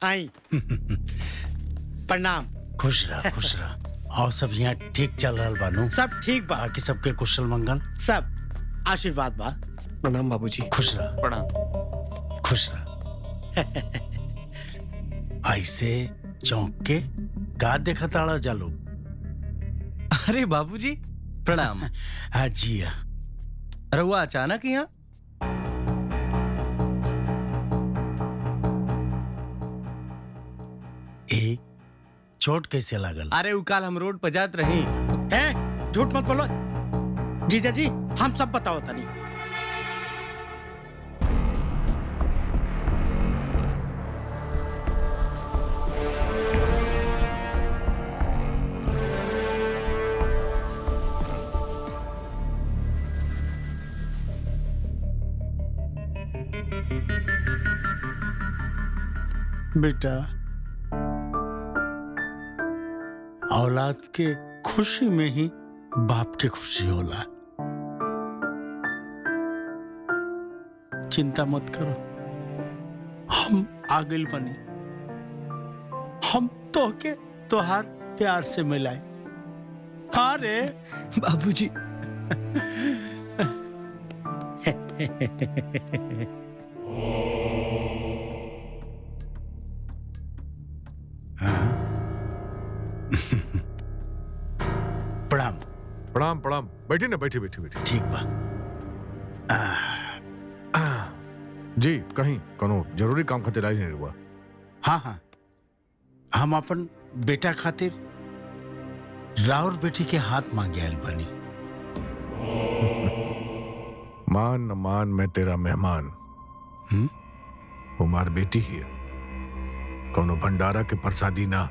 आई प्रणाम। खुश रह। और सब यहाँ ठीक चल रहा बानू? सब ठीक बा। बाकी सबके कुशल मंगल? सब आशीर्वाद बा। प्रणाम बाबूजी। खुश रह। प्रणाम। खुश रह। ऐसे चौंक के का देखा ताड़ा जालो? अरे बाबूजी प्रणाम। हाँ जी। रहुआ अचानक यहाँ? ए चोट कैसे लागल? अरे उ काल हम रोड पर जात रही। हैं? झूठ मत बोलो जीजा जी, हम सब बताओ तनी। बेटा, औलाद के खुशी में ही बाप के खुशी होला। चिंता मत करो, हम आगिल बनी। हम तो के तोहार प्यार से मिलाए। हाँ रे बाबूजी। प्रणाम। प्रणाम प्रणाम। बैठी ना, बैठी बैठी बैठी। ठीक बा। जी कहीं कोनो जरूरी काम खातिर आई नहीं हुआ? हाँ, हम अपन बेटा खातिर राउर बेटी के हाथ मांगे आयल बनी। मान न मान मैं तेरा मेहमान। उमार बेटी ही है, कोनो भंडारा के प्रसादी ना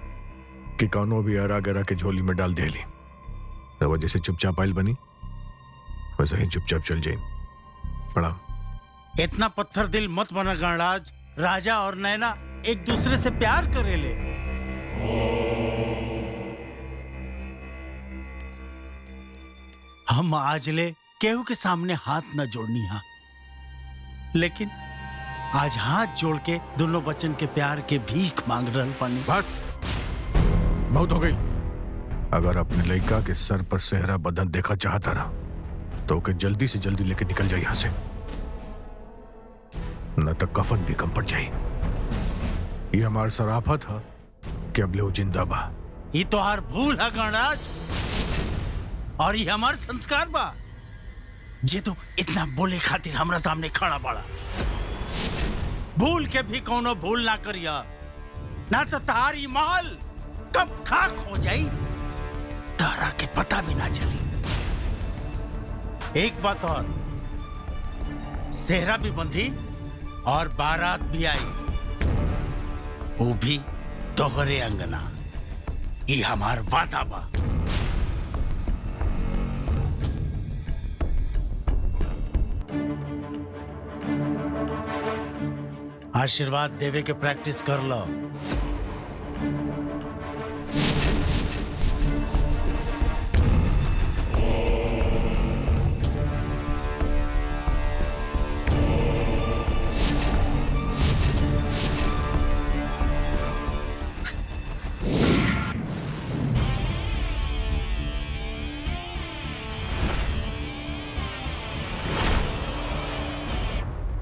कि कोनो भी अरा गरा के झोली में डाल देली। रवा जैसे चुपचाप आयल बनी वैसे ही चुपचाप चल जाइन। प्रणाम। इतना पत्थर दिल मत बना गणराज। राजा और नैना एक दूसरे से प्यार करेले। हम आज ले केहू के सामने हाथ न जोड़नी हा, लेकिन आज हाथ जोड़ के दोनों बच्चन के प्यार के भीख मांग रहल पानी। बस बहुत हो गई। अगर अपने लड़का के सर पर सेहरा बदन देखा चाहता रहा तो ओके जल्दी से जल्दी लेके निकल जाए यहां से, न तो कफन भी कम पड़ जाए। ये हमारा सराफा था कि अब ले वो जिंदा बा। ये तो हर भूल है गणराज, और ये हमार संस्कार बा। जे तो इतना बोले खातिर हमरा सामने खड़ा पड़ा। भूल के भी कोनो भूल ना करिया, ना तो तारी माल कब खाक हो जाई तारा के पता भी ना चली। एक बात और, सेहरा भी बंधी और बारात भी आई, वो भी तोहरे अंगना। ये हमार वादा बा। आशीर्वाद देवे के प्रैक्टिस कर लो।